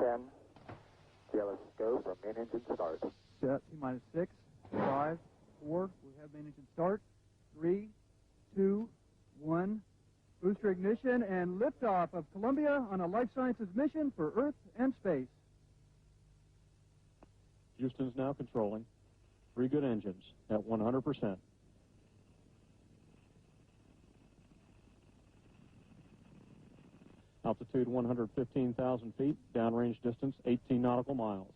10. GLS go for main engine start. Set T-minus 6, 5, 4. We have main engine start. 3, 2, 1. Booster ignition and liftoff of Columbia on a life sciences mission for Earth and space. Houston's now controlling. 3 good engines at 100%. Altitude 115,000 feet, downrange distance 18 nautical miles.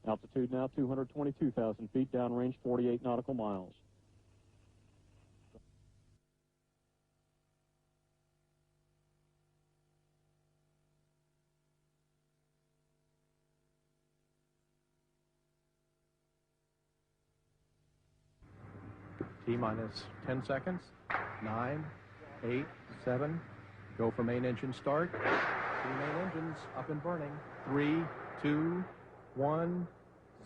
Altitude now 222,000 feet, downrange 48 nautical miles. T-minus 10 seconds. 9, 8, 7. Go for main engine start. See main engines up and burning. 3, 2, 1,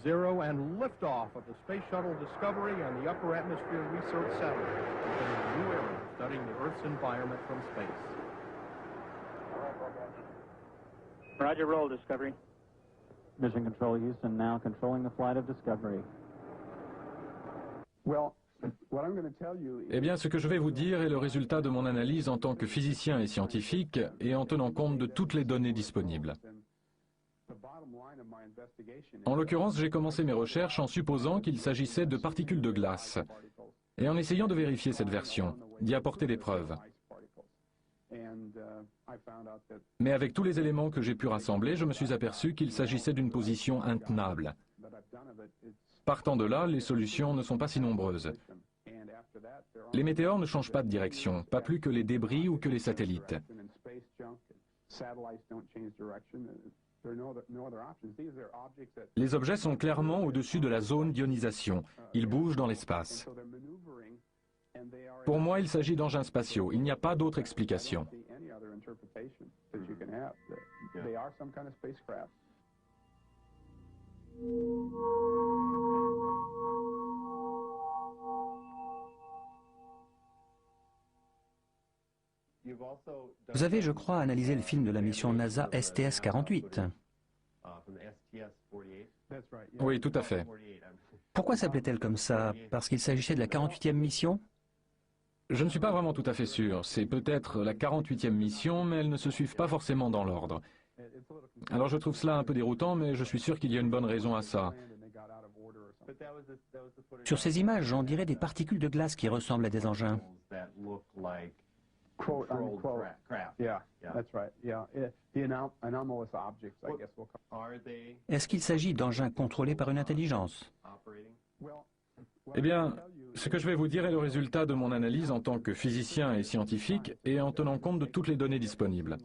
0, and liftoff of the Space Shuttle Discovery and the Upper Atmosphere Research Satellite, beginning a new era studying the Earth's environment from space. Roger, roll, Discovery. Mission Control Houston now controlling the flight of Discovery. Eh bien, ce que je vais vous dire est le résultat de mon analyse en tant que physicien et scientifique et en tenant compte de toutes les données disponibles. En l'occurrence, j'ai commencé mes recherches en supposant qu'il s'agissait de particules de glace et en essayant de vérifier cette version, d'y apporter des preuves. Mais avec tous les éléments que j'ai pu rassembler, je me suis aperçu qu'il s'agissait d'une position intenable. Partant de là, les solutions ne sont pas si nombreuses. Les météores ne changent pas de direction, pas plus que les débris ou que les satellites. Les objets sont clairement au-dessus de la zone d'ionisation. Ils bougent dans l'espace. Pour moi, il s'agit d'engins spatiaux. Il n'y a pas d'autre explication. Vous avez, je crois, analysé le film de la mission NASA STS-48. Oui, tout à fait. Pourquoi s'appelait-elle comme ça? Parce qu'il s'agissait de la 48e mission? Je ne suis pas vraiment tout à fait sûr. C'est peut-être la 48e mission, mais elles ne se suivent pas forcément dans l'ordre. Alors je trouve cela un peu déroutant, mais je suis sûr qu'il y a une bonne raison à ça. Sur ces images, on dirait des particules de glace qui ressemblent à des engins. Est-ce qu'il s'agit d'engins contrôlés par une intelligence? Eh bien, ce que je vais vous dire est le résultat de mon analyse en tant que physicien et scientifique et en tenant compte de toutes les données disponibles.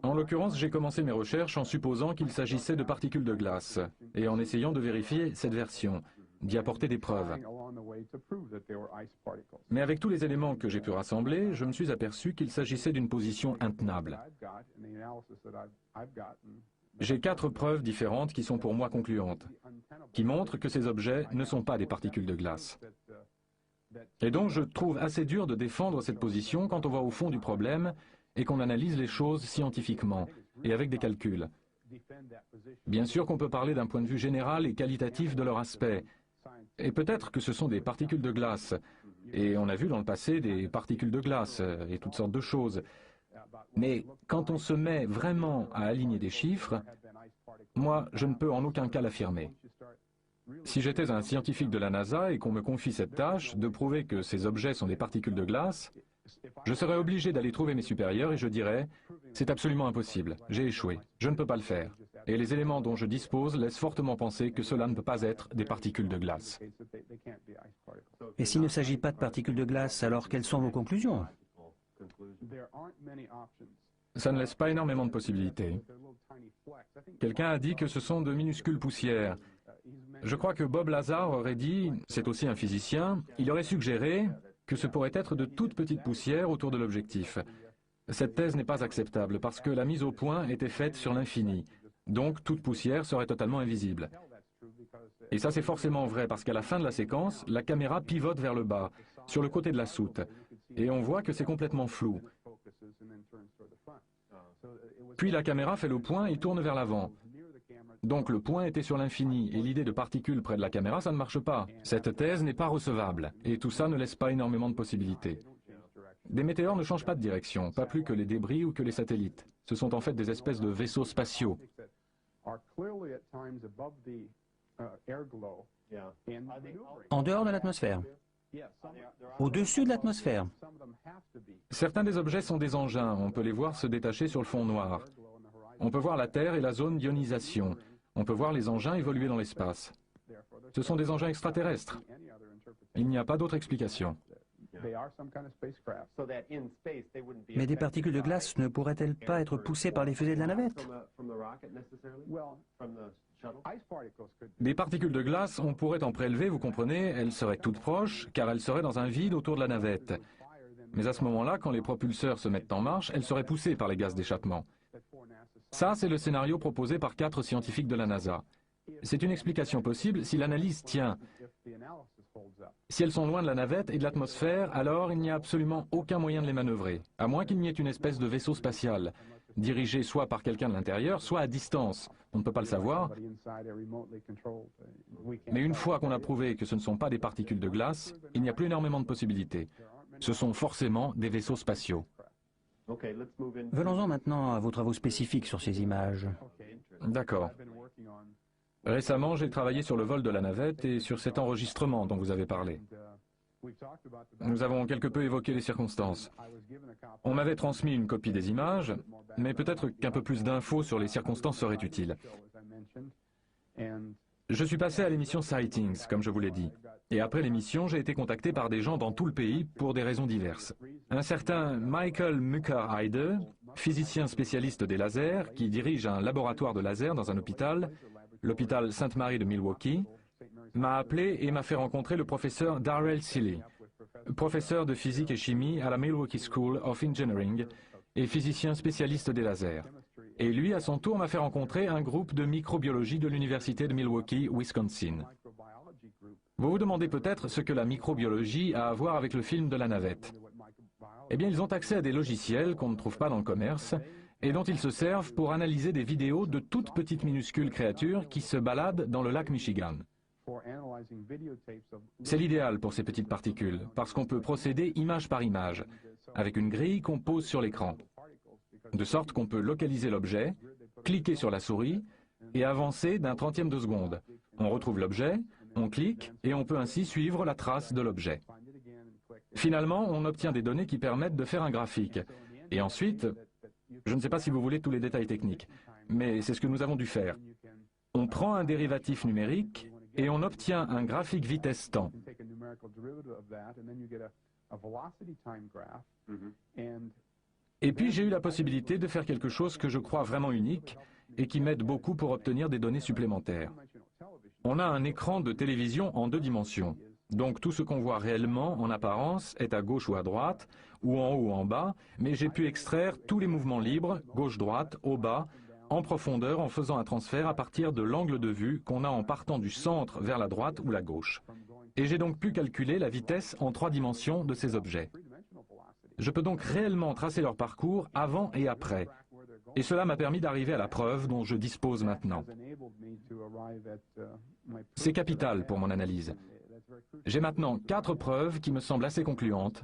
En l'occurrence, j'ai commencé mes recherches en supposant qu'il s'agissait de particules de glace et en essayant de vérifier cette version, d'y apporter des preuves. Mais avec tous les éléments que j'ai pu rassembler, je me suis aperçu qu'il s'agissait d'une position intenable. J'ai 4 preuves différentes qui sont pour moi concluantes, qui montrent que ces objets ne sont pas des particules de glace. Et donc je trouve assez dur de défendre cette position quand on va au fond du problème et qu'on analyse les choses scientifiquement et avec des calculs. Bien sûr qu'on peut parler d'un point de vue général et qualitatif de leur aspect, et peut-être que ce sont des particules de glace, et on a vu dans le passé des particules de glace et toutes sortes de choses. Mais quand on se met vraiment à aligner des chiffres, moi, je ne peux en aucun cas l'affirmer. Si j'étais un scientifique de la NASA et qu'on me confie cette tâche de prouver que ces objets sont des particules de glace, je serais obligé d'aller trouver mes supérieurs et je dirais « c'est absolument impossible, j'ai échoué, je ne peux pas le faire ». Et les éléments dont je dispose laissent fortement penser que cela ne peut pas être des particules de glace. Et s'il ne s'agit pas de particules de glace, alors quelles sont vos conclusions? Ça ne laisse pas énormément de possibilités. Quelqu'un a dit que ce sont de minuscules poussières. Je crois que Bob Lazar aurait dit, c'est aussi un physicien, il aurait suggéré que ce pourrait être de toutes petites poussières autour de l'objectif. Cette thèse n'est pas acceptable parce que la mise au point était faite sur l'infini. Donc toute poussière serait totalement invisible. Et ça c'est forcément vrai parce qu'à la fin de la séquence, la caméra pivote vers le bas, sur le côté de la soute. Et on voit que c'est complètement flou. Puis la caméra fait le point et tourne vers l'avant. Donc le point était sur l'infini et l'idée de particules près de la caméra, ça ne marche pas. Cette thèse n'est pas recevable et tout ça ne laisse pas énormément de possibilités. Des météores ne changent pas de direction, pas plus que les débris ou que les satellites. Ce sont en fait des espèces de vaisseaux spatiaux. En dehors de l'atmosphère? Au-dessus de l'atmosphère? Certains des objets sont des engins, on peut les voir se détacher sur le fond noir. On peut voir la Terre et la zone d'ionisation. On peut voir les engins évoluer dans l'espace. Ce sont des engins extraterrestres. Il n'y a pas d'autre explication. Mais des particules de glace ne pourraient-elles pas être poussées par les fusées de la navette? Des particules de glace, on pourrait en prélever, vous comprenez, elles seraient toutes proches, car elles seraient dans un vide autour de la navette. Mais à ce moment-là, quand les propulseurs se mettent en marche, elles seraient poussées par les gaz d'échappement. Ça, c'est le scénario proposé par 4 scientifiques de la NASA. C'est une explication possible si l'analyse tient. Si elles sont loin de la navette et de l'atmosphère, alors il n'y a absolument aucun moyen de les manœuvrer, à moins qu'il n'y ait une espèce de vaisseau spatial, dirigé soit par quelqu'un de l'intérieur, soit à distance. On ne peut pas le savoir. Mais une fois qu'on a prouvé que ce ne sont pas des particules de glace, il n'y a plus énormément de possibilités. Ce sont forcément des vaisseaux spatiaux. Venons-en maintenant à vos travaux spécifiques sur ces images. D'accord. Récemment, j'ai travaillé sur le vol de la navette et sur cet enregistrement dont vous avez parlé. Nous avons quelque peu évoqué les circonstances. On m'avait transmis une copie des images, mais peut-être qu'un peu plus d'infos sur les circonstances serait utile. Je suis passé à l'émission Sightings, comme je vous l'ai dit. Et après l'émission, j'ai été contacté par des gens dans tout le pays pour des raisons diverses. Un certain Michael Mucker-Heide, physicien spécialiste des lasers, qui dirige un laboratoire de laser dans un hôpital, l'hôpital Sainte-Marie de Milwaukee, m'a appelé et m'a fait rencontrer le professeur Darrell Seeley, professeur de physique et chimie à la Milwaukee School of Engineering et physicien spécialiste des lasers. Et lui, à son tour, m'a fait rencontrer un groupe de microbiologie de l'université de Milwaukee, Wisconsin. Vous vous demandez peut-être ce que la microbiologie a à voir avec le film de la navette. Eh bien, ils ont accès à des logiciels qu'on ne trouve pas dans le commerce et dont ils se servent pour analyser des vidéos de toutes petites minuscules créatures qui se baladent dans le lac Michigan. C'est l'idéal pour ces petites particules, parce qu'on peut procéder image par image, avec une grille qu'on pose sur l'écran, de sorte qu'on peut localiser l'objet, cliquer sur la souris et avancer d'un trentième de seconde. On retrouve l'objet, on clique et on peut ainsi suivre la trace de l'objet. Finalement, on obtient des données qui permettent de faire un graphique. Et ensuite, je ne sais pas si vous voulez tous les détails techniques, mais c'est ce que nous avons dû faire. On prend un dérivatif numérique et on obtient un graphique vitesse-temps. Et puis j'ai eu la possibilité de faire quelque chose que je crois vraiment unique et qui m'aide beaucoup pour obtenir des données supplémentaires. On a un écran de télévision en 2 dimensions. Donc tout ce qu'on voit réellement en apparence est à gauche ou à droite, ou en haut ou en bas, mais j'ai pu extraire tous les mouvements libres, gauche-droite, au bas, en profondeur en faisant un transfert à partir de l'angle de vue qu'on a en partant du centre vers la droite ou la gauche. Et j'ai donc pu calculer la vitesse en 3 dimensions de ces objets. Je peux donc réellement tracer leur parcours avant et après. Et cela m'a permis d'arriver à la preuve dont je dispose maintenant. C'est capital pour mon analyse. J'ai maintenant 4 preuves qui me semblent assez concluantes.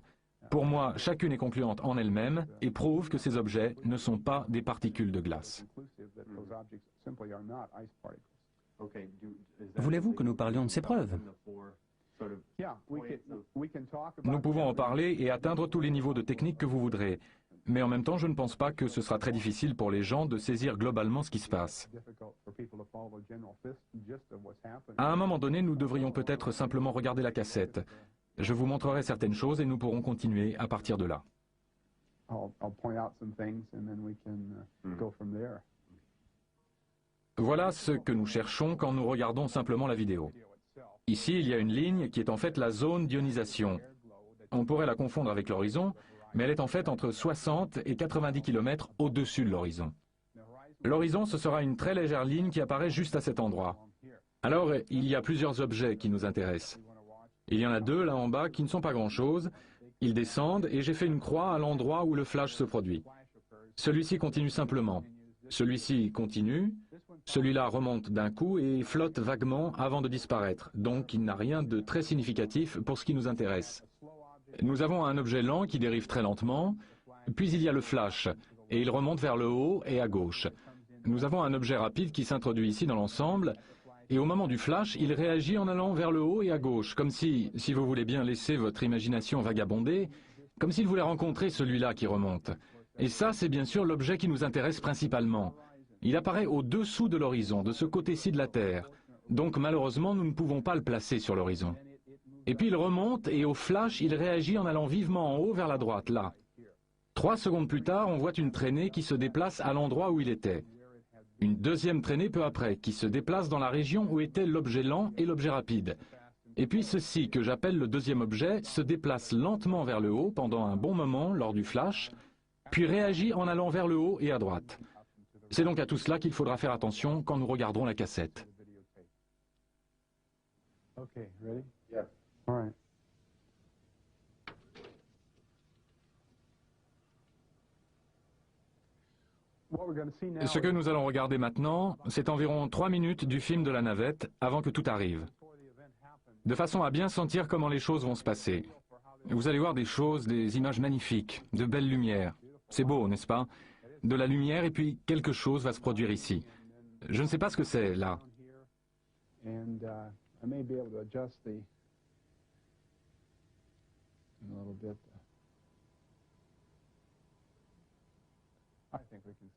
Pour moi, chacune est concluante en elle-même et prouve que ces objets ne sont pas des particules de glace. Voulez-vous que nous parlions de ces preuves? Nous pouvons en parler et atteindre tous les niveaux de technique que vous voudrez. Mais en même temps, je ne pense pas que ce sera très difficile pour les gens de saisir globalement ce qui se passe. À un moment donné, nous devrions peut-être simplement regarder la cassette. Je vous montrerai certaines choses et nous pourrons continuer à partir de là. Voilà ce que nous cherchons quand nous regardons simplement la vidéo. Ici, il y a une ligne qui est en fait la zone d'ionisation. On pourrait la confondre avec l'horizon, mais elle est en fait entre 60 et 90 km au-dessus de l'horizon. L'horizon, ce sera une très légère ligne qui apparaît juste à cet endroit. Alors, il y a plusieurs objets qui nous intéressent. Il y en a 2 là en bas qui ne sont pas grand-chose. Ils descendent et j'ai fait une croix à l'endroit où le flash se produit. Celui-ci continue simplement. Celui-ci continue. Celui-là remonte d'un coup et flotte vaguement avant de disparaître. Donc, il n'a rien de très significatif pour ce qui nous intéresse. Nous avons un objet lent qui dérive très lentement, puis il y a le flash, et il remonte vers le haut et à gauche. Nous avons un objet rapide qui s'introduit ici dans l'ensemble, et au moment du flash, il réagit en allant vers le haut et à gauche, comme si vous voulez bien laisser votre imagination vagabonder, comme s'il voulait rencontrer celui-là qui remonte. Et ça, c'est bien sûr l'objet qui nous intéresse principalement. Il apparaît au-dessous de l'horizon, de ce côté-ci de la Terre. Donc malheureusement, nous ne pouvons pas le placer sur l'horizon. Et puis il remonte et au flash, il réagit en allant vivement en haut vers la droite, là. 3 secondes plus tard, on voit une traînée qui se déplace à l'endroit où il était. Une deuxième traînée peu après, qui se déplace dans la région où étaient l'objet lent et l'objet rapide. Et puis ceci, que j'appelle le deuxième objet, se déplace lentement vers le haut pendant un bon moment lors du flash, puis réagit en allant vers le haut et à droite. C'est donc à tout cela qu'il faudra faire attention quand nous regarderons la cassette. Okay, ready? Yeah. All right. Ce que nous allons regarder maintenant, c'est environ 3 minutes du film de la navette avant que tout arrive. De façon à bien sentir comment les choses vont se passer. Vous allez voir des choses, des images magnifiques, de belles lumières. C'est beau, n'est-ce pas? De la lumière et puis quelque chose va se produire ici. Je ne sais pas ce que c'est, là.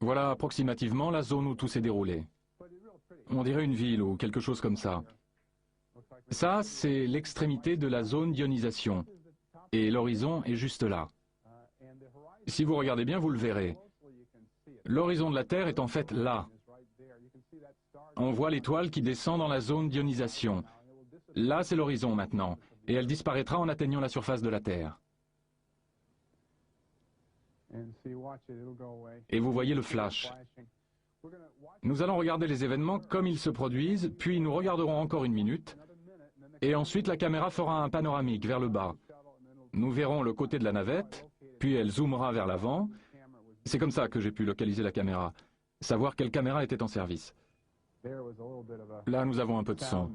Voilà approximativement la zone où tout s'est déroulé. On dirait une ville ou quelque chose comme ça. Ça, c'est l'extrémité de la zone d'ionisation. Et l'horizon est juste là. Si vous regardez bien, vous le verrez. L'horizon de la Terre est en fait là. On voit l'étoile qui descend dans la zone d'ionisation. Là, c'est l'horizon maintenant. Et elle disparaîtra en atteignant la surface de la Terre. Et vous voyez le flash. Nous allons regarder les événements comme ils se produisent, puis nous regarderons encore 1 minute, et ensuite la caméra fera un panoramique vers le bas. Nous verrons le côté de la navette, puis elle zoomera vers l'avant. C'est comme ça que j'ai pu localiser la caméra, savoir quelle caméra était en service. Là, nous avons un peu de son.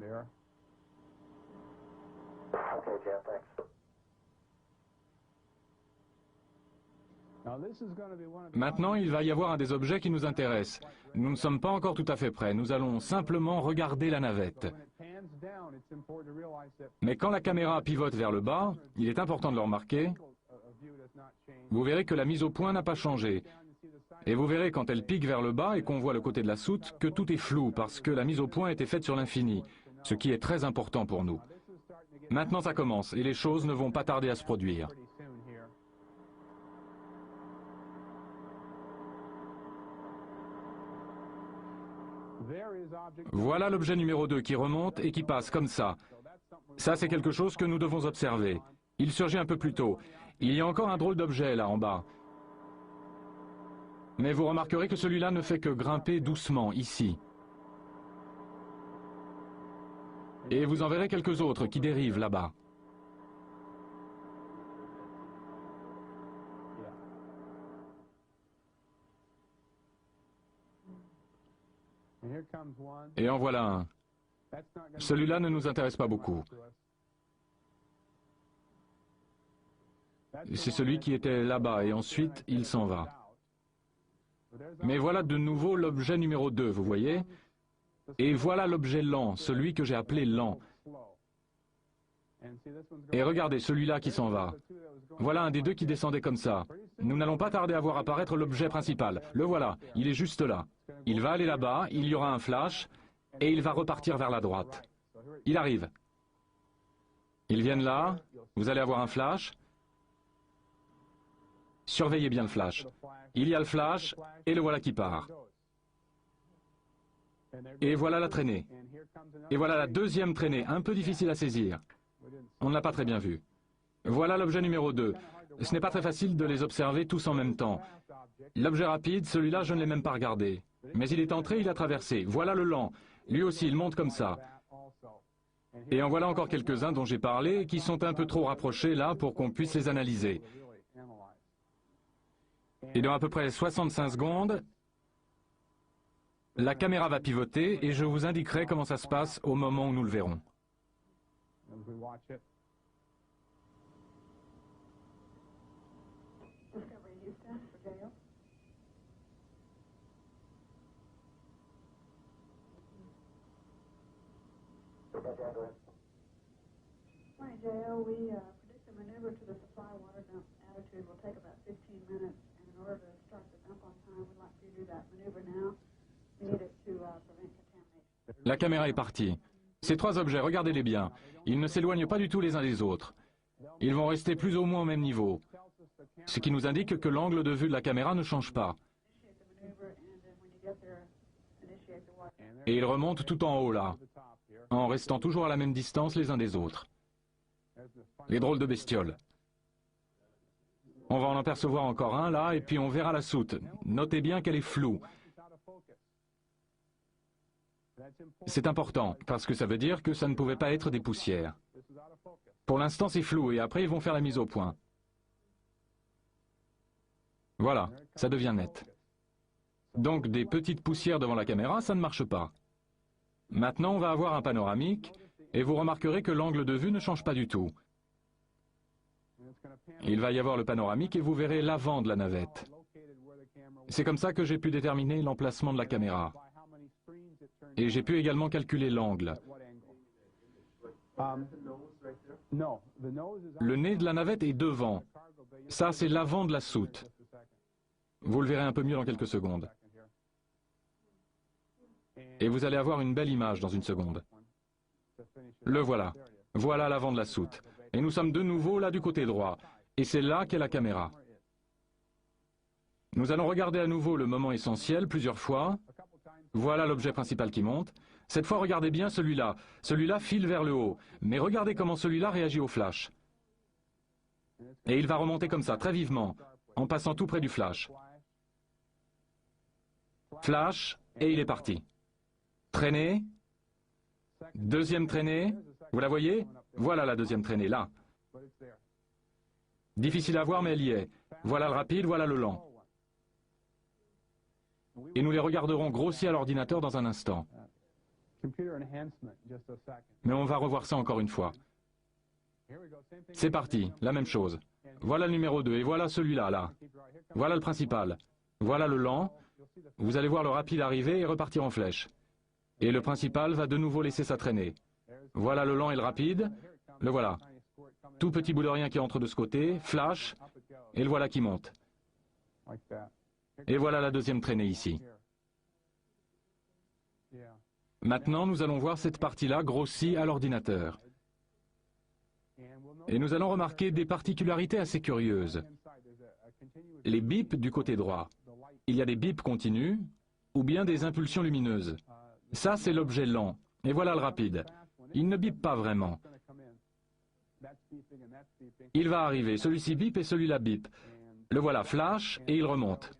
Maintenant, il va y avoir un des objets qui nous intéresse. Nous ne sommes pas encore tout à fait prêts. Nous allons simplement regarder la navette. Mais quand la caméra pivote vers le bas, il est important de le remarquer. Vous verrez que la mise au point n'a pas changé. Et vous verrez quand elle pique vers le bas et qu'on voit le côté de la soute que tout est flou parce que la mise au point a été faite sur l'infini, ce qui est très important pour nous. Maintenant, ça commence et les choses ne vont pas tarder à se produire. Voilà l'objet numéro 2 qui remonte et qui passe comme ça. Ça, c'est quelque chose que nous devons observer. Il surgit un peu plus tôt. Il y a encore un drôle d'objet là en bas. Mais vous remarquerez que celui-là ne fait que grimper doucement, ici. Et vous en verrez quelques autres qui dérivent là-bas. Et en voilà un. Celui-là ne nous intéresse pas beaucoup. C'est celui qui était là-bas et ensuite il s'en va. Mais voilà de nouveau l'objet numéro 2, vous voyez? Et voilà l'objet lent, celui que j'ai appelé lent. Et regardez celui-là qui s'en va. Voilà un des deux qui descendait comme ça. Nous n'allons pas tarder à voir apparaître l'objet principal. Le voilà, il est juste là. Il va aller là-bas, il y aura un flash, et il va repartir vers la droite. Il arrive. Ils viennent là, vous allez avoir un flash. Surveillez bien le flash. Il y a le flash, et le voilà qui part. Et voilà la traînée. Et voilà la deuxième traînée, un peu difficile à saisir. On ne l'a pas très bien vu. Voilà l'objet numéro 2. Ce n'est pas très facile de les observer tous en même temps. L'objet rapide, celui-là, je ne l'ai même pas regardé. Mais il est entré, il a traversé. Voilà le lent. Lui aussi, il monte comme ça. Et en voilà encore quelques-uns dont j'ai parlé, qui sont un peu trop rapprochés là pour qu'on puisse les analyser. Et dans à peu près 65 secondes, la caméra va pivoter et je vous indiquerai comment ça se passe au moment où nous le verrons. Morning, JL. We predict the maneuver to the supply water dump attitude will take about 15 minutes, and in order to start the dump on time, we'd like you to do that maneuver now. We need it to prevent contamination. La caméra est partie. Ces 3 objets, regardez-les bien. Ils ne s'éloignent pas du tout les uns des autres. Ils vont rester plus ou moins au même niveau. Ce qui nous indique que l'angle de vue de la caméra ne change pas. Et ils remontent tout en haut là, en restant toujours à la même distance les uns des autres. Les drôles de bestioles. On va en apercevoir encore un là, et puis on verra la soute. Notez bien qu'elle est floue. C'est important, parce que ça veut dire que ça ne pouvait pas être des poussières. Pour l'instant, c'est flou, et après, ils vont faire la mise au point. Voilà, ça devient net. Donc, des petites poussières devant la caméra, ça ne marche pas. Maintenant, on va avoir un panoramique, et vous remarquerez que l'angle de vue ne change pas du tout. Il va y avoir le panoramique, et vous verrez l'avant de la navette. C'est comme ça que j'ai pu déterminer l'emplacement de la caméra. Et j'ai pu également calculer l'angle. Le nez de la navette est devant. Ça, c'est l'avant de la soute. Vous le verrez un peu mieux dans quelques secondes. Et vous allez avoir une belle image dans une seconde. Le voilà. Voilà l'avant de la soute. Et nous sommes de nouveau là du côté droit. Et c'est là qu'est la caméra. Nous allons regarder à nouveau le moment essentiel plusieurs fois. Voilà l'objet principal qui monte. Cette fois, regardez bien celui-là. Celui-là file vers le haut. Mais regardez comment celui-là réagit au flash. Et il va remonter comme ça, très vivement, en passant tout près du flash. Flash, et il est parti. Traînée. Deuxième traînée. Vous la voyez? Voilà la deuxième traînée, là. Difficile à voir, mais elle y est. Voilà le rapide, voilà le lent. Et nous les regarderons grossir à l'ordinateur dans un instant. Mais on va revoir ça encore une fois. C'est parti, la même chose. Voilà le numéro 2, et voilà celui-là, là. Voilà le principal. Voilà le lent. Vous allez voir le rapide arriver et repartir en flèche. Et le principal va de nouveau laisser sa traînée. Voilà le lent et le rapide. Le voilà. Tout petit bout de rien qui entre de ce côté, flash, et le voilà qui monte. Et voilà la deuxième traînée ici. Maintenant, nous allons voir cette partie-là grossie à l'ordinateur. Et nous allons remarquer des particularités assez curieuses. Les bips du côté droit. Il y a des bips continus, ou bien des impulsions lumineuses. Ça, c'est l'objet lent. Et voilà le rapide. Il ne bip pas vraiment. Il va arriver, celui-ci bip et celui-là bip. Le voilà flash et il remonte.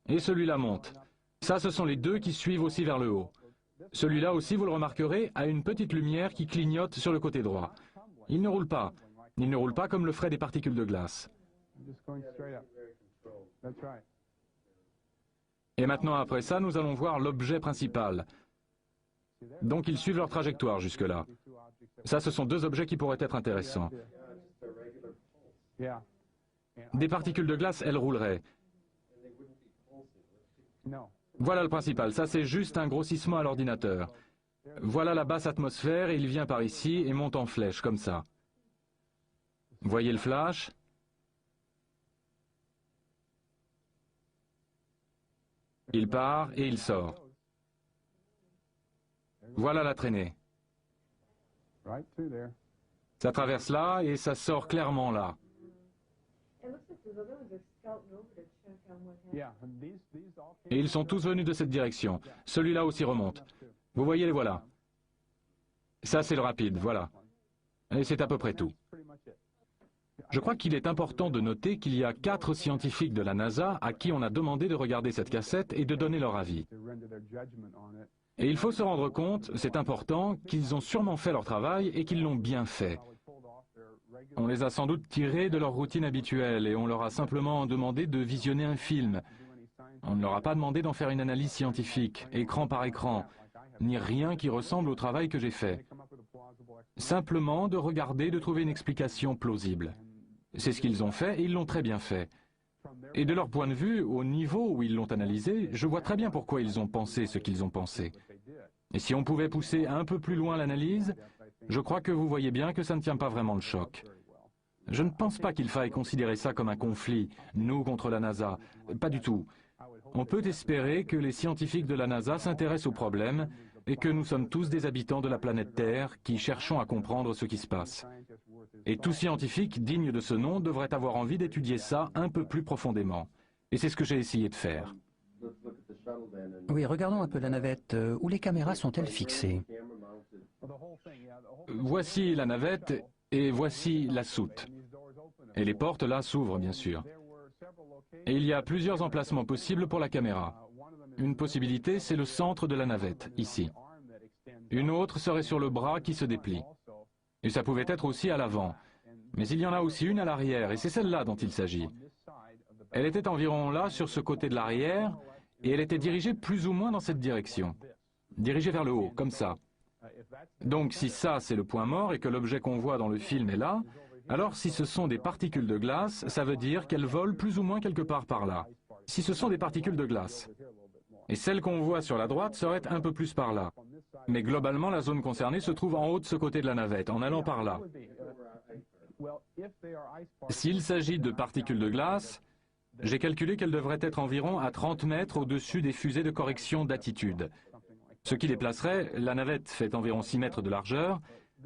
Et celui-là monte. Ça, ce sont les deux qui suivent aussi vers le haut. Celui-là aussi, vous le remarquerez, a une petite lumière qui clignote sur le côté droit. Il ne roule pas. Il ne roule pas comme le feraient des particules de glace. Et maintenant, après ça, nous allons voir l'objet principal. Donc, ils suivent leur trajectoire jusque-là. Ça, ce sont deux objets qui pourraient être intéressants. Des particules de glace, elles rouleraient. Voilà le principal. Ça, c'est juste un grossissement à l'ordinateur. Voilà la basse atmosphère, et il vient par ici et monte en flèche, comme ça. Voyez le flash? Il part et il sort. Voilà la traînée. Ça traverse là et ça sort clairement là. Et ils sont tous venus de cette direction. Celui-là aussi remonte. Vous voyez les voilà. Ça c'est le rapide, voilà. Et c'est à peu près tout. Je crois qu'il est important de noter qu'il y a 4 scientifiques de la NASA à qui on a demandé de regarder cette cassette et de donner leur avis. Et il faut se rendre compte, c'est important, qu'ils ont sûrement fait leur travail et qu'ils l'ont bien fait. On les a sans doute tirés de leur routine habituelle et on leur a simplement demandé de visionner un film. On ne leur a pas demandé d'en faire une analyse scientifique, écran par écran, ni rien qui ressemble au travail que j'ai fait. Simplement de regarder, de trouver une explication plausible. C'est ce qu'ils ont fait et ils l'ont très bien fait. Et de leur point de vue, au niveau où ils l'ont analysé, je vois très bien pourquoi ils ont pensé ce qu'ils ont pensé. Et si on pouvait pousser un peu plus loin l'analyse, je crois que vous voyez bien que ça ne tient pas vraiment le choc. Je ne pense pas qu'il faille considérer ça comme un conflit, nous contre la NASA. Pas du tout. On peut espérer que les scientifiques de la NASA s'intéressent au problème et que nous sommes tous des habitants de la planète Terre qui cherchons à comprendre ce qui se passe. Et tout scientifique digne de ce nom devrait avoir envie d'étudier ça un peu plus profondément. Et c'est ce que j'ai essayé de faire. Oui, regardons un peu la navette. Où les caméras sont-elles fixées? Voici la navette et voici la soute. Et les portes là s'ouvrent bien sûr. Et il y a plusieurs emplacements possibles pour la caméra. Une possibilité, c'est le centre de la navette, ici. Une autre serait sur le bras qui se déplie. Et ça pouvait être aussi à l'avant. Mais il y en a aussi une à l'arrière, et c'est celle-là dont il s'agit. Elle était environ là, sur ce côté de l'arrière, et elle était dirigée plus ou moins dans cette direction. Dirigée vers le haut, comme ça. Donc si ça c'est le point mort et que l'objet qu'on voit dans le film est là, alors si ce sont des particules de glace, ça veut dire qu'elles volent plus ou moins quelque part par là. Si ce sont des particules de glace. Et celle qu'on voit sur la droite serait un peu plus par là. Mais globalement, la zone concernée se trouve en haut de ce côté de la navette, en allant par là. S'il s'agit de particules de glace, j'ai calculé qu'elles devraient être environ à 30 mètres au-dessus des fusées de correction d'attitude. Ce qui les placerait, la navette fait environ 6 mètres de largeur,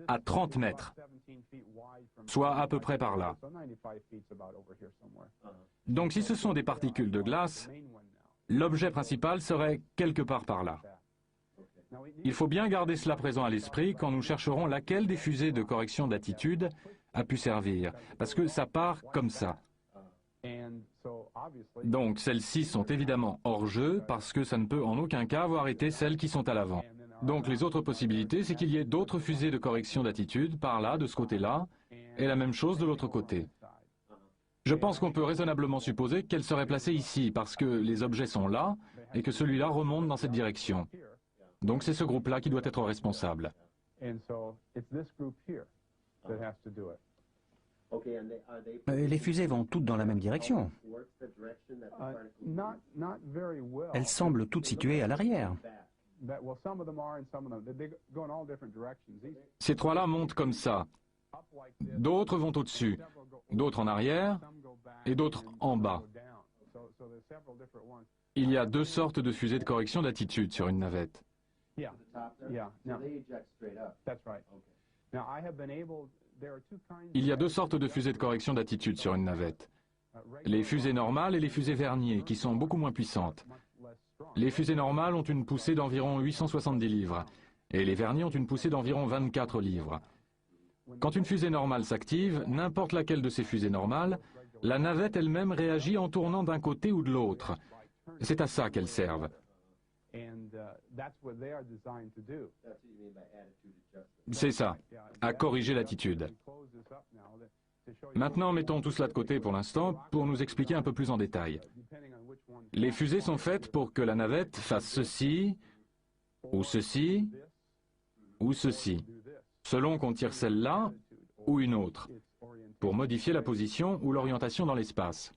à 30 mètres, soit à peu près par là. Donc si ce sont des particules de glace, l'objet principal serait quelque part par là. Il faut bien garder cela présent à l'esprit quand nous chercherons laquelle des fusées de correction d'attitude a pu servir, parce que ça part comme ça. Donc celles-ci sont évidemment hors jeu parce que ça ne peut en aucun cas avoir été celles qui sont à l'avant. Donc les autres possibilités, c'est qu'il y ait d'autres fusées de correction d'attitude par là, de ce côté-là, et la même chose de l'autre côté. Je pense qu'on peut raisonnablement supposer qu'elles seraient placées ici parce que les objets sont là et que celui-là remonte dans cette direction. Donc c'est ce groupe-là qui doit être responsable. Les fusées vont toutes dans la même direction. Elles semblent toutes situées à l'arrière. Ces trois-là montent comme ça. D'autres vont au-dessus, d'autres en arrière et d'autres en bas. Il y a deux sortes de fusées de correction d'attitude sur une navette. Il y a deux sortes de fusées de correction d'attitude sur une navette. Les fusées normales et les fusées Vernier, qui sont beaucoup moins puissantes. Les fusées normales ont une poussée d'environ 870 livres, et les Vernier ont une poussée d'environ 24 livres. Quand une fusée normale s'active, n'importe laquelle de ces fusées normales, la navette elle-même réagit en tournant d'un côté ou de l'autre. C'est à ça qu'elles servent. C'est ça, à corriger l'attitude. Maintenant, mettons tout cela de côté pour l'instant pour nous expliquer un peu plus en détail. Les fusées sont faites pour que la navette fasse ceci, ou ceci, ou ceci, selon qu'on tire celle-là ou une autre, pour modifier la position ou l'orientation dans l'espace.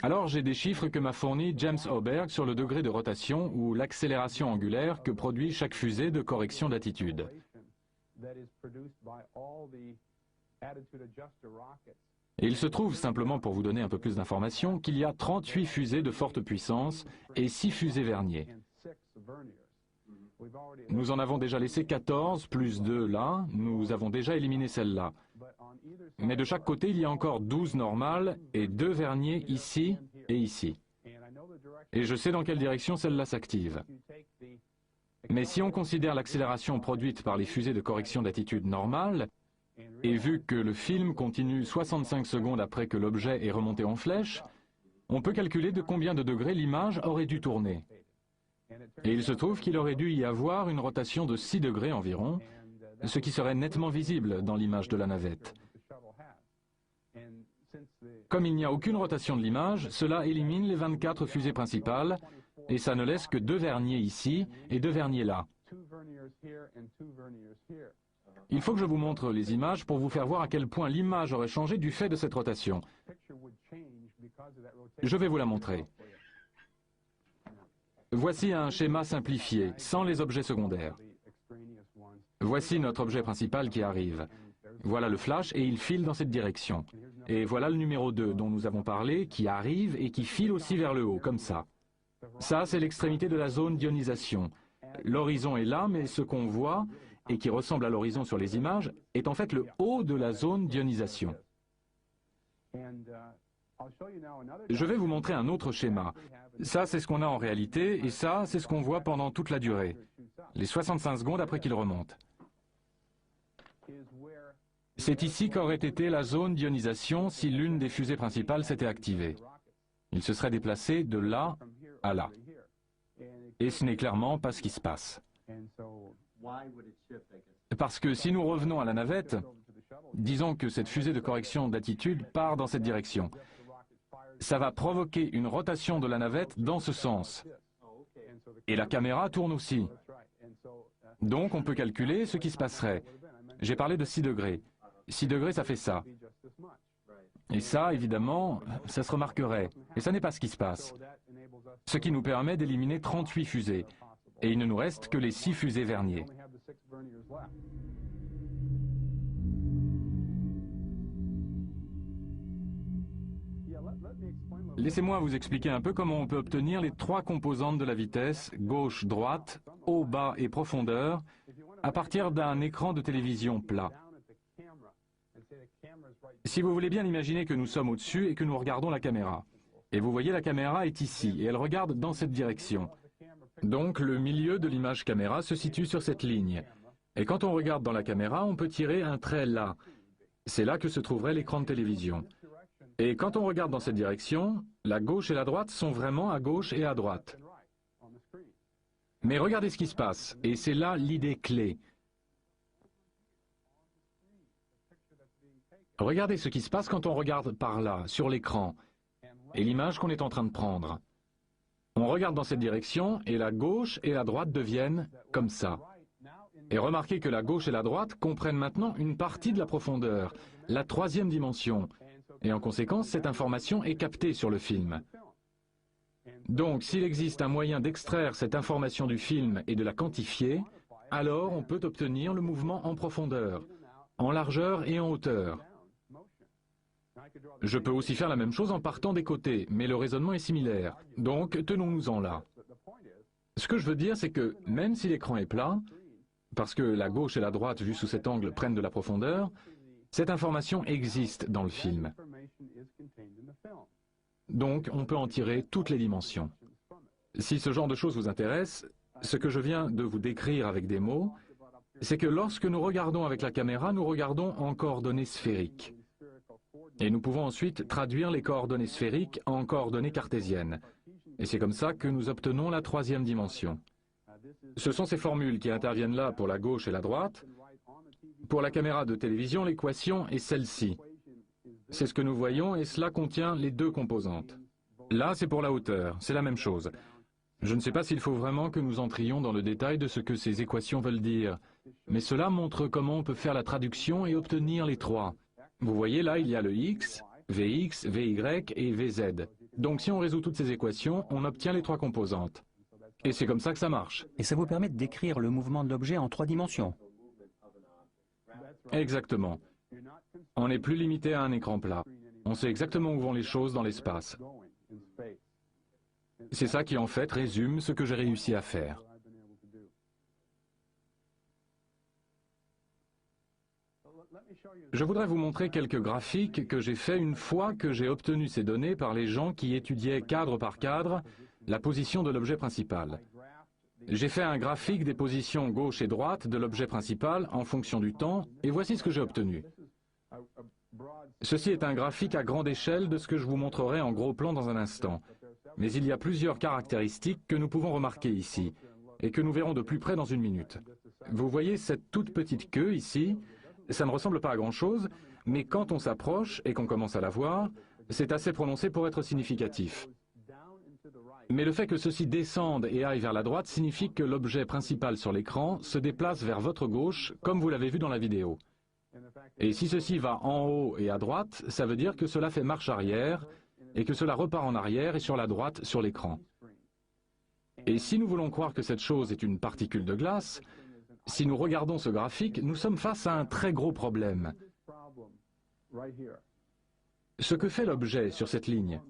Alors j'ai des chiffres que m'a fourni James Oberg sur le degré de rotation ou l'accélération angulaire que produit chaque fusée de correction d'attitude. Et il se trouve, simplement pour vous donner un peu plus d'informations, qu'il y a 38 fusées de forte puissance et 6 fusées Vernier. Nous en avons déjà laissé 14, plus 2 là, nous avons déjà éliminé celle-là. Mais de chaque côté, il y a encore 12 normales et 2 Vernier ici et ici. Et je sais dans quelle direction celle-là s'active. Mais si on considère l'accélération produite par les fusées de correction d'attitude normale, et vu que le film continue 65 secondes après que l'objet est remonté en flèche, on peut calculer de combien de degrés l'image aurait dû tourner. Et il se trouve qu'il aurait dû y avoir une rotation de 6 degrés environ, ce qui serait nettement visible dans l'image de la navette. Comme il n'y a aucune rotation de l'image, cela élimine les 24 fusées principales, et ça ne laisse que 2 Vernier ici et 2 Vernier là. Il faut que je vous montre les images pour vous faire voir à quel point l'image aurait changé du fait de cette rotation. Je vais vous la montrer. Voici un schéma simplifié, sans les objets secondaires. Voici notre objet principal qui arrive. Voilà le flash et il file dans cette direction. Et voilà le numéro 2 dont nous avons parlé, qui arrive et qui file aussi vers le haut, comme ça. Ça, c'est l'extrémité de la zone d'ionisation. L'horizon est là, mais ce qu'on voit, et qui ressemble à l'horizon sur les images, est en fait le haut de la zone d'ionisation. Je vais vous montrer un autre schéma. Ça, c'est ce qu'on a en réalité, et ça, c'est ce qu'on voit pendant toute la durée, les 65 secondes après qu'il remonte. C'est ici qu'aurait été la zone d'ionisation si l'une des fusées principales s'était activée. Il se serait déplacé de là à là. Et ce n'est clairement pas ce qui se passe. Parce que si nous revenons à la navette, disons que cette fusée de correction d'attitude part dans cette direction. Ça va provoquer une rotation de la navette dans ce sens. Et la caméra tourne aussi. Donc on peut calculer ce qui se passerait. J'ai parlé de 6 degrés. 6 degrés, ça fait ça. Et ça, évidemment, ça se remarquerait. Et ça n'est pas ce qui se passe. Ce qui nous permet d'éliminer 38 fusées. Et il ne nous reste que les 6 fusées Vernier. Laissez-moi vous expliquer un peu comment on peut obtenir les 3 composantes de la vitesse, gauche, droite, haut, bas et profondeur, à partir d'un écran de télévision plat. Si vous voulez bien imaginer que nous sommes au-dessus et que nous regardons la caméra. Et vous voyez, la caméra est ici, et elle regarde dans cette direction. Donc le milieu de l'image caméra se situe sur cette ligne. Et quand on regarde dans la caméra, on peut tirer un trait là. C'est là que se trouverait l'écran de télévision. Et quand on regarde dans cette direction, la gauche et la droite sont vraiment à gauche et à droite. Mais regardez ce qui se passe, et c'est là l'idée clé. Regardez ce qui se passe quand on regarde par là, sur l'écran, et l'image qu'on est en train de prendre. On regarde dans cette direction, et la gauche et la droite deviennent comme ça. Et remarquez que la gauche et la droite comprennent maintenant une partie de la profondeur, la 3e dimension. Et en conséquence, cette information est captée sur le film. Donc, s'il existe un moyen d'extraire cette information du film et de la quantifier, alors on peut obtenir le mouvement en profondeur, en largeur et en hauteur. Je peux aussi faire la même chose en partant des côtés, mais le raisonnement est similaire. Donc, tenons-nous-en là. Ce que je veux dire, c'est que même si l'écran est plat, parce que la gauche et la droite, vues sous cet angle, prennent de la profondeur, cette information existe dans le film. Donc, on peut en tirer toutes les dimensions. Si ce genre de choses vous intéresse, ce que je viens de vous décrire avec des mots, c'est que lorsque nous regardons avec la caméra, nous regardons en coordonnées sphériques. Et nous pouvons ensuite traduire les coordonnées sphériques en coordonnées cartésiennes. Et c'est comme ça que nous obtenons la 3e dimension. Ce sont ces formules qui interviennent là pour la gauche et la droite. Pour la caméra de télévision, l'équation est celle-ci. C'est ce que nous voyons et cela contient les 2 composantes. Là, c'est pour la hauteur, c'est la même chose. Je ne sais pas s'il faut vraiment que nous entrions dans le détail de ce que ces équations veulent dire, mais cela montre comment on peut faire la traduction et obtenir les 3. Vous voyez, là, il y a le X, Vx, Vy et Vz. Donc si on résout toutes ces équations, on obtient les 3 composantes. Et c'est comme ça que ça marche. Et ça vous permet de décrire le mouvement de l'objet en 3 dimensions. Exactement. On n'est plus limité à un écran plat. On sait exactement où vont les choses dans l'espace. C'est ça qui en fait résume ce que j'ai réussi à faire. Je voudrais vous montrer quelques graphiques que j'ai faits une fois que j'ai obtenu ces données par les gens qui étudiaient cadre par cadre la position de l'objet principal. J'ai fait un graphique des positions gauche et droite de l'objet principal en fonction du temps, et voici ce que j'ai obtenu. Ceci est un graphique à grande échelle de ce que je vous montrerai en gros plan dans un instant. Mais il y a plusieurs caractéristiques que nous pouvons remarquer ici, et que nous verrons de plus près dans une minute. Vous voyez cette toute petite queue ici, ça ne ressemble pas à grand-chose, mais quand on s'approche et qu'on commence à la voir, c'est assez prononcé pour être significatif. Mais le fait que ceci descende et aille vers la droite signifie que l'objet principal sur l'écran se déplace vers votre gauche, comme vous l'avez vu dans la vidéo. Et si ceci va en haut et à droite, ça veut dire que cela fait marche arrière, et que cela repart en arrière et sur la droite sur l'écran. Et si nous voulons croire que cette chose est une particule de glace, si nous regardons ce graphique, nous sommes face à un très gros problème. Ce que fait l'objet sur cette ligne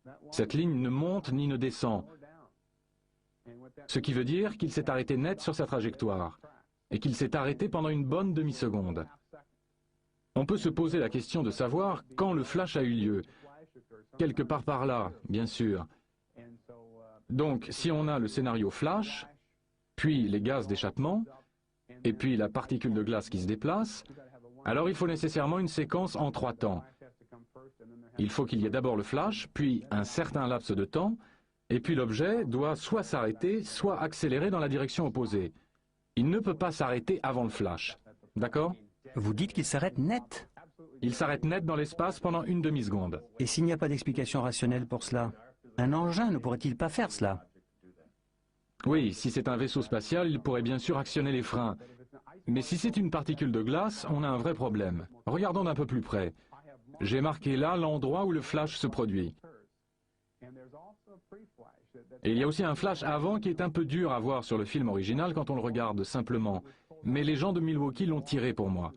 ne monte ni ne descend, ce qui veut dire qu'il s'est arrêté net sur sa trajectoire, et qu'il s'est arrêté pendant une bonne demi-seconde. On peut se poser la question de savoir quand le flash a eu lieu. Quelque part par là, bien sûr. Donc, si on a le scénario flash, puis les gaz d'échappement, et puis la particule de glace qui se déplace, alors il faut nécessairement une séquence en 3 temps. Il faut qu'il y ait d'abord le flash, puis un certain laps de temps, et puis l'objet doit soit s'arrêter, soit accélérer dans la direction opposée. Il ne peut pas s'arrêter avant le flash. D'accord? Vous dites qu'il s'arrête net. Il s'arrête net dans l'espace pendant une demi-seconde. Et s'il n'y a pas d'explication rationnelle pour cela, un engin ne pourrait-il pas faire cela? Oui, si c'est un vaisseau spatial, il pourrait bien sûr actionner les freins. Mais si c'est une particule de glace, on a un vrai problème. Regardons d'un peu plus près. J'ai marqué là l'endroit où le flash se produit. Et il y a aussi un flash avant qui est un peu dur à voir sur le film original quand on le regarde simplement. Mais les gens de Milwaukee l'ont tiré pour moi.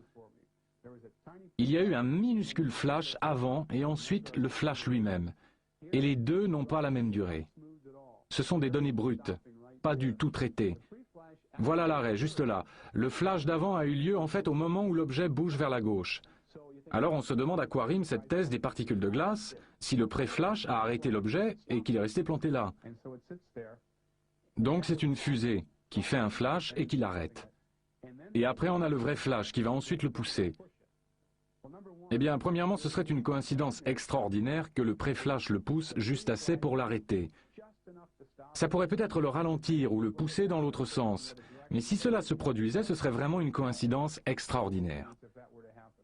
Il y a eu un minuscule flash avant et ensuite le flash lui-même. Et les deux n'ont pas la même durée. Ce sont des données brutes, pas du tout traitées. Voilà l'arrêt, juste là. Le flash d'avant a eu lieu en fait au moment où l'objet bouge vers la gauche. Alors on se demande à quoi rime cette thèse des particules de glace si le pré-flash a arrêté l'objet et qu'il est resté planté là. Donc c'est une fusée qui fait un flash et qui l'arrête. Et après on a le vrai flash qui va ensuite le pousser. Eh bien, premièrement, ce serait une coïncidence extraordinaire que le pré-flash le pousse juste assez pour l'arrêter. Ça pourrait peut-être le ralentir ou le pousser dans l'autre sens. Mais si cela se produisait, ce serait vraiment une coïncidence extraordinaire.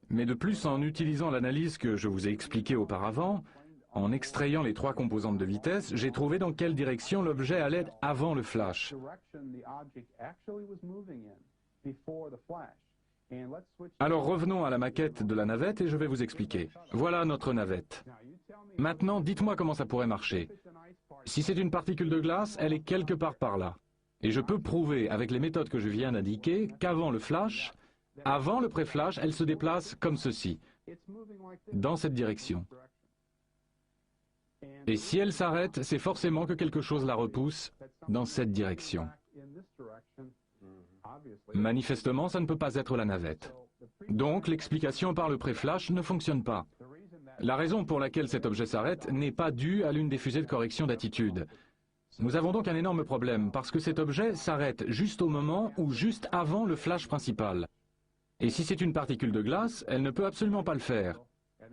Mais de plus, en utilisant l'analyse que je vous ai expliquée auparavant, en extrayant les 3 composantes de vitesse, j'ai trouvé dans quelle direction l'objet allait avant le flash. Alors revenons à la maquette de la navette et je vais vous expliquer. Voilà notre navette. Maintenant, dites-moi comment ça pourrait marcher. Si c'est une particule de glace, elle est quelque part par là. Et je peux prouver, avec les méthodes que je viens d'indiquer, qu'avant le flash, avant le pré-flash, elle se déplace comme ceci, dans cette direction. Et si elle s'arrête, c'est forcément que quelque chose la repousse dans cette direction. Manifestement, ça ne peut pas être la navette. Donc, l'explication par le pré-flash ne fonctionne pas. La raison pour laquelle cet objet s'arrête n'est pas due à l'une des fusées de correction d'attitude. Nous avons donc un énorme problème, parce que cet objet s'arrête juste au moment ou juste avant le flash principal. Et si c'est une particule de glace, elle ne peut absolument pas le faire.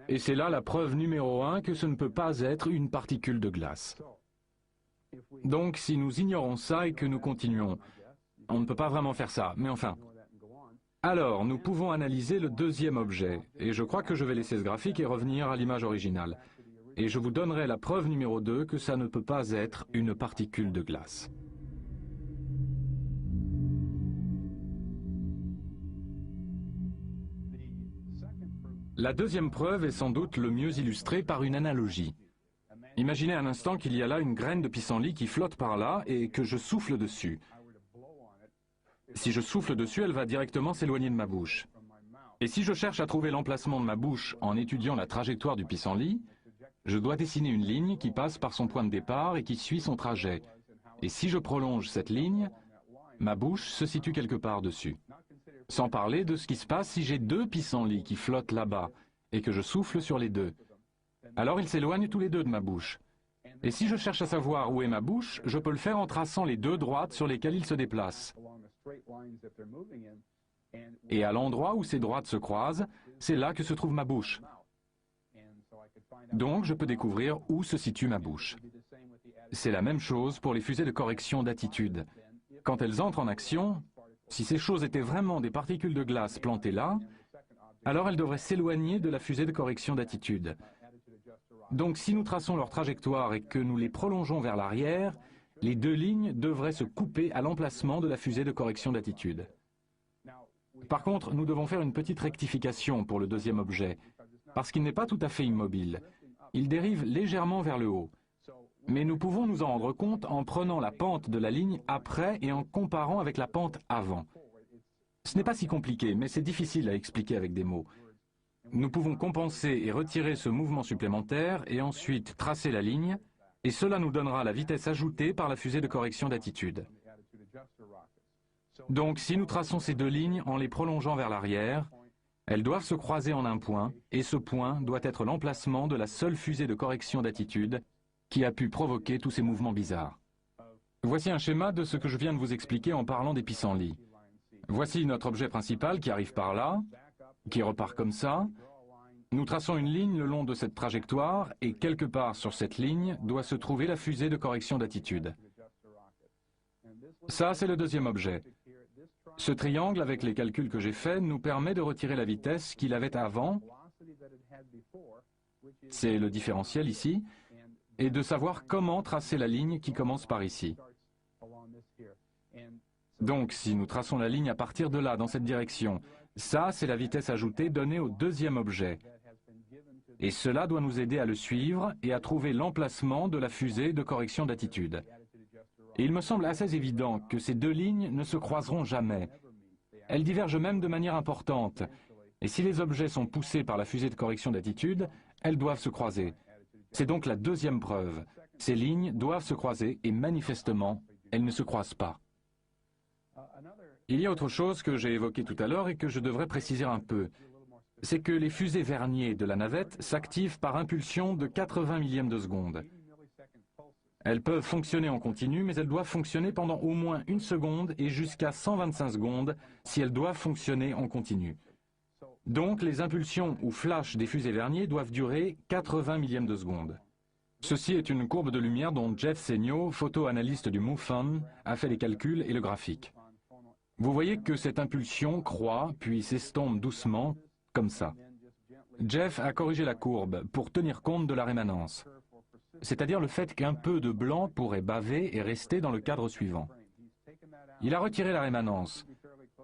Et c'est là la preuve numéro 1 que ce ne peut pas être une particule de glace. Donc, si nous ignorons ça et que nous continuons, on ne peut pas vraiment faire ça, mais enfin. Alors, nous pouvons analyser le deuxième objet, et je crois que je vais laisser ce graphique et revenir à l'image originale. Et je vous donnerai la preuve numéro 2 que ça ne peut pas être une particule de glace. La deuxième preuve est sans doute le mieux illustrée par une analogie. Imaginez un instant qu'il y a là une graine de pissenlit qui flotte par là et que je souffle dessus. Si je souffle dessus, elle va directement s'éloigner de ma bouche. Et si je cherche à trouver l'emplacement de ma bouche en étudiant la trajectoire du pissenlit, je dois dessiner une ligne qui passe par son point de départ et qui suit son trajet. Et si je prolonge cette ligne, ma bouche se situe quelque part dessus. Sans parler de ce qui se passe si j'ai 2 pissenlits qui flottent là-bas et que je souffle sur les 2. Alors ils s'éloignent tous les 2 de ma bouche. Et si je cherche à savoir où est ma bouche, je peux le faire en traçant les 2 droites sur lesquelles ils se déplacent. Et à l'endroit où ces droites se croisent, c'est là que se trouve ma bouche. Donc je peux découvrir où se situe ma bouche. C'est la même chose pour les fusées de correction d'attitude. Quand elles entrent en action, si ces choses étaient vraiment des particules de glace plantées là, alors elles devraient s'éloigner de la fusée de correction d'attitude. Donc si nous traçons leur trajectoire et que nous les prolongeons vers l'arrière, les 2 lignes devraient se couper à l'emplacement de la fusée de correction d'attitude. Par contre, nous devons faire une petite rectification pour le deuxième objet, parce qu'il n'est pas tout à fait immobile. Il dérive légèrement vers le haut. Mais nous pouvons nous en rendre compte en prenant la pente de la ligne après et en comparant avec la pente avant. Ce n'est pas si compliqué, mais c'est difficile à expliquer avec des mots. Nous pouvons compenser et retirer ce mouvement supplémentaire et ensuite tracer la ligne, et cela nous donnera la vitesse ajoutée par la fusée de correction d'attitude. Donc si nous traçons ces 2 lignes en les prolongeant vers l'arrière, Elles doivent se croiser en un point, et ce point doit être l'emplacement de la seule fusée de correction d'attitude qui a pu provoquer tous ces mouvements bizarres. Voici un schéma de ce que je viens de vous expliquer en parlant des pissenlits. Voici notre objet principal qui arrive par là, qui repart comme ça. Nous traçons une ligne le long de cette trajectoire, et quelque part sur cette ligne doit se trouver la fusée de correction d'attitude. Ça, c'est le deuxième objet. Ce triangle, avec les calculs que j'ai faits, nous permet de retirer la vitesse qu'il avait avant, c'est le différentiel ici, et de savoir comment tracer la ligne qui commence par ici. Donc, si nous traçons la ligne à partir de là, dans cette direction, ça, c'est la vitesse ajoutée donnée au deuxième objet. Et cela doit nous aider à le suivre et à trouver l'emplacement de la fusée de correction d'attitude. Et il me semble assez évident que ces deux lignes ne se croiseront jamais. Elles divergent même de manière importante. Et si les objets sont poussés par la fusée de correction d'attitude, elles doivent se croiser. C'est donc la deuxième preuve. Ces lignes doivent se croiser et manifestement, elles ne se croisent pas. Il y a autre chose que j'ai évoqué tout à l'heure et que je devrais préciser un peu. C'est que les fusées verniers de la navette s'activent par impulsion de 80 millièmes de seconde. Elles peuvent fonctionner en continu, mais elles doivent fonctionner pendant au moins 1 seconde et jusqu'à 125 secondes si elles doivent fonctionner en continu. Donc les impulsions ou flashs des fusées verniers doivent durer 80 millièmes de seconde. Ceci est une courbe de lumière dont Jeff Seigno, photo-analyste du MUFON, a fait les calculs et le graphique. Vous voyez que cette impulsion croît puis s'estompe doucement, comme ça. Jeff a corrigé la courbe pour tenir compte de la rémanence, c'est-à-dire le fait qu'un peu de blanc pourrait baver et rester dans le cadre suivant. Il a retiré la rémanence,